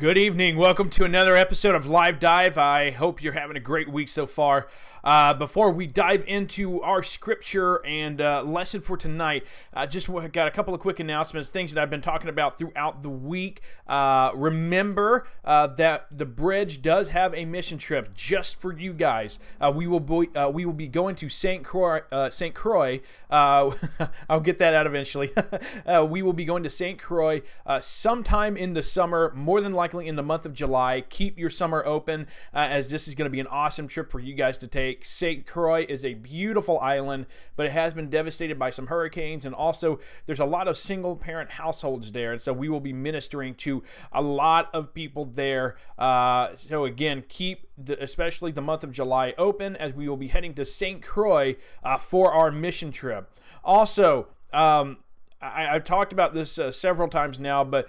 Good evening. Welcome to another episode of Live Dive. I hope you're having a great week so far. Before we dive into our scripture and lesson for tonight, just got a couple of quick announcements, things that I've been talking about throughout the week. Remember that the Bridge does have a mission trip just for you guys. We will be going to St. Croix. I'll get that out eventually. We will be going to St. Croix sometime in the summer, more than likely in the month of July. Keep your summer open as this is going to be an awesome trip for you guys to take. St. Croix is a beautiful island, but it has been devastated by some hurricanes, and also there's a lot of single parent households there, and so we will be ministering to a lot of people there. So again, keep especially the month of July open as we will be heading to St. Croix for our mission trip. Also, I've talked about this several times now, but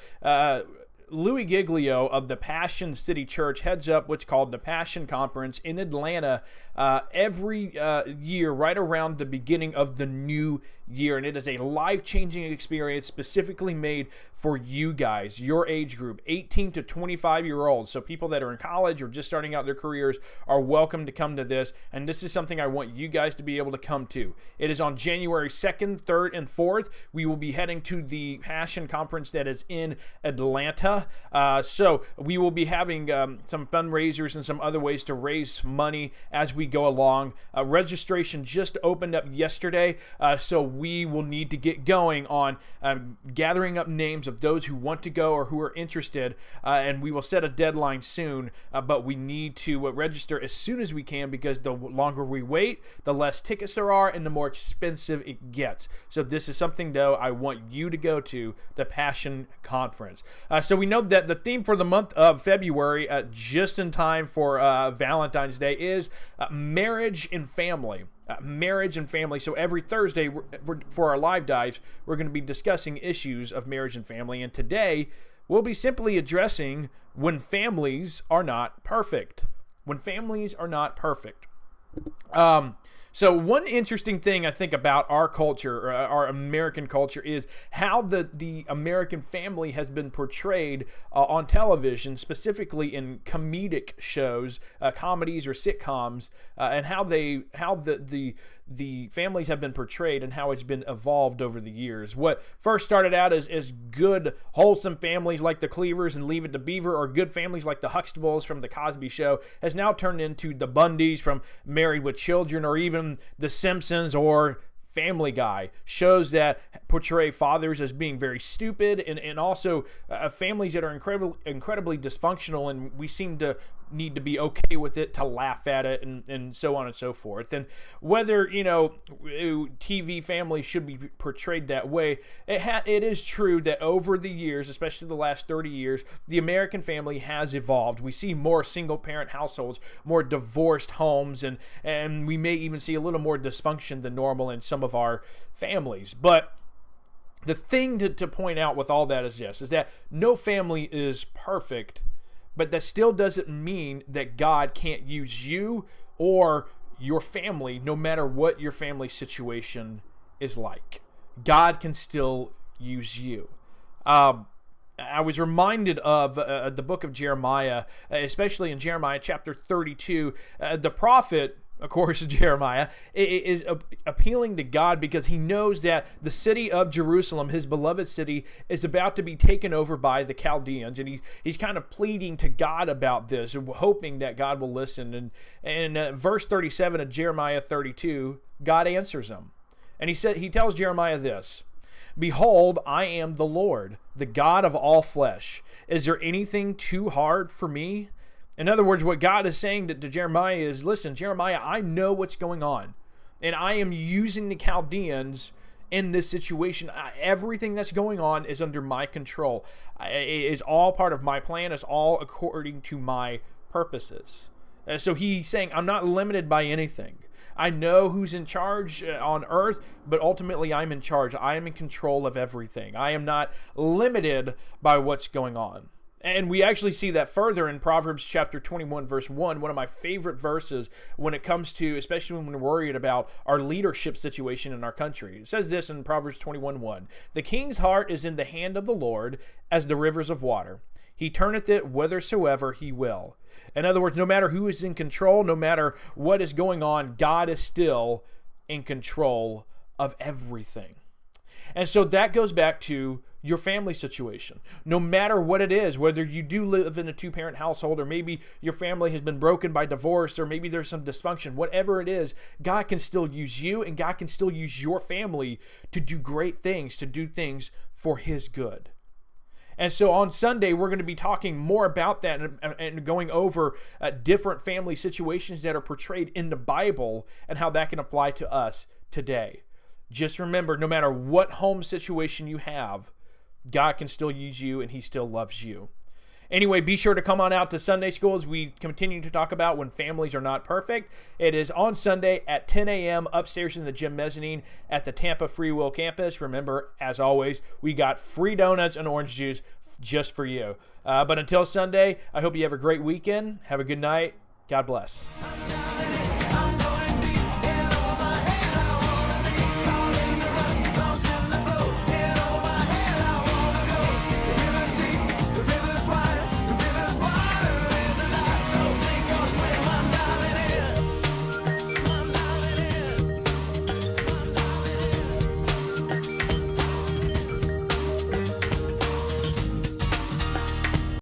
Louis Giglio of the Passion City Church heads up what's called the Passion Conference in Atlanta every year right around the beginning of the new year, and it is a life-changing experience specifically made for you guys, your age group, 18 to 25-year-olds. So people that are in college or just starting out their careers are welcome to come to this, and this is something I want you guys to be able to come to. It is on January 2nd, 3rd, and 4th. We will be heading to the Passion Conference that is in Atlanta. So we will be having some fundraisers and some other ways to raise money as we go along. Registration just opened up yesterday, so we will need to get going on gathering up names of those who want to go or who are interested, and we will set a deadline soon, but we need to register as soon as we can, because the longer we wait, the less tickets there are and the more expensive it gets. So this is something, though, I want you to go to, the Passion Conference. So we know that the theme for the month of February, just in time for Valentine's Day, is marriage and family. Marriage and family. So every Thursday for our live dives, we're going to be discussing issues of marriage and family. And today, we'll be simply addressing when families are not perfect. When families are not perfect. So one interesting thing I think about our culture, our American culture, is how the American family has been portrayed on television, specifically in comedic shows, comedies or sitcoms, and how the families have been portrayed and how it's been evolved over the years. What first started out as good, wholesome families like the Cleavers and Leave It to Beaver, or good families like the Huxtables from The Cosby Show, has now turned into the Bundys from Married with Children, or even The Simpsons or Family Guy, shows that portray fathers as being very stupid, and also families that are incredibly dysfunctional, and we seem to need to be okay with it, to laugh at it, and so on and so forth. And whether TV families should be portrayed that way, it is true that over the years, especially the last 30 years, the American family has evolved. We see more single parent households, more divorced homes, and we may even see a little more dysfunction than normal in some of our families. But the thing to point out with all that is this, is that no family is perfect, but that still doesn't mean that God can't use you or your family, no matter what your family situation is like. God can still use you. I was reminded of the book of Jeremiah, especially in Jeremiah chapter 32. The prophet, of course, Jeremiah, is appealing to God because he knows that the city of Jerusalem, his beloved city, is about to be taken over by the Chaldeans, and he's kind of pleading to God about this, hoping that God will listen. And verse 37 of Jeremiah 32, God answers him, and he tells Jeremiah this: "Behold, I am the Lord, the God of all flesh. Is there anything too hard for me?" In other words, what God is saying to Jeremiah is, listen, Jeremiah, I know what's going on, and I am using the Chaldeans in this situation. Everything that's going on is under my control. It's all part of my plan. It's all according to my purposes. So he's saying, I'm not limited by anything. I know who's in charge on earth, but ultimately I'm in charge. I am in control of everything. I am not limited by what's going on. And we actually see that further in Proverbs chapter 21, verse 1, one of my favorite verses when it comes to, especially when we're worried about our leadership situation in our country. It says this in Proverbs 21:1, "The king's heart is in the hand of the Lord as the rivers of water. He turneth it whithersoever he will. In other words, no matter who is in control, no matter what is going on, God is still in control of everything. And so that goes back to your family situation. No matter what it is, whether you do live in a two-parent household, or maybe your family has been broken by divorce, or maybe there's some dysfunction, whatever it is, God can still use you, and God can still use your family to do great things, to do things for His good. And so on Sunday, we're going to be talking more about that and going over different family situations that are portrayed in the Bible and how that can apply to us today. Just remember, no matter what home situation you have, God can still use you and He still loves you. Anyway, be sure to come on out to Sunday school as we continue to talk about when families are not perfect. It is on Sunday at 10 a.m. upstairs in the gym mezzanine at the Tampa Free Will campus. Remember, as always, we got free donuts and orange juice just for you. But until Sunday, I hope you have a great weekend. Have a good night. God bless.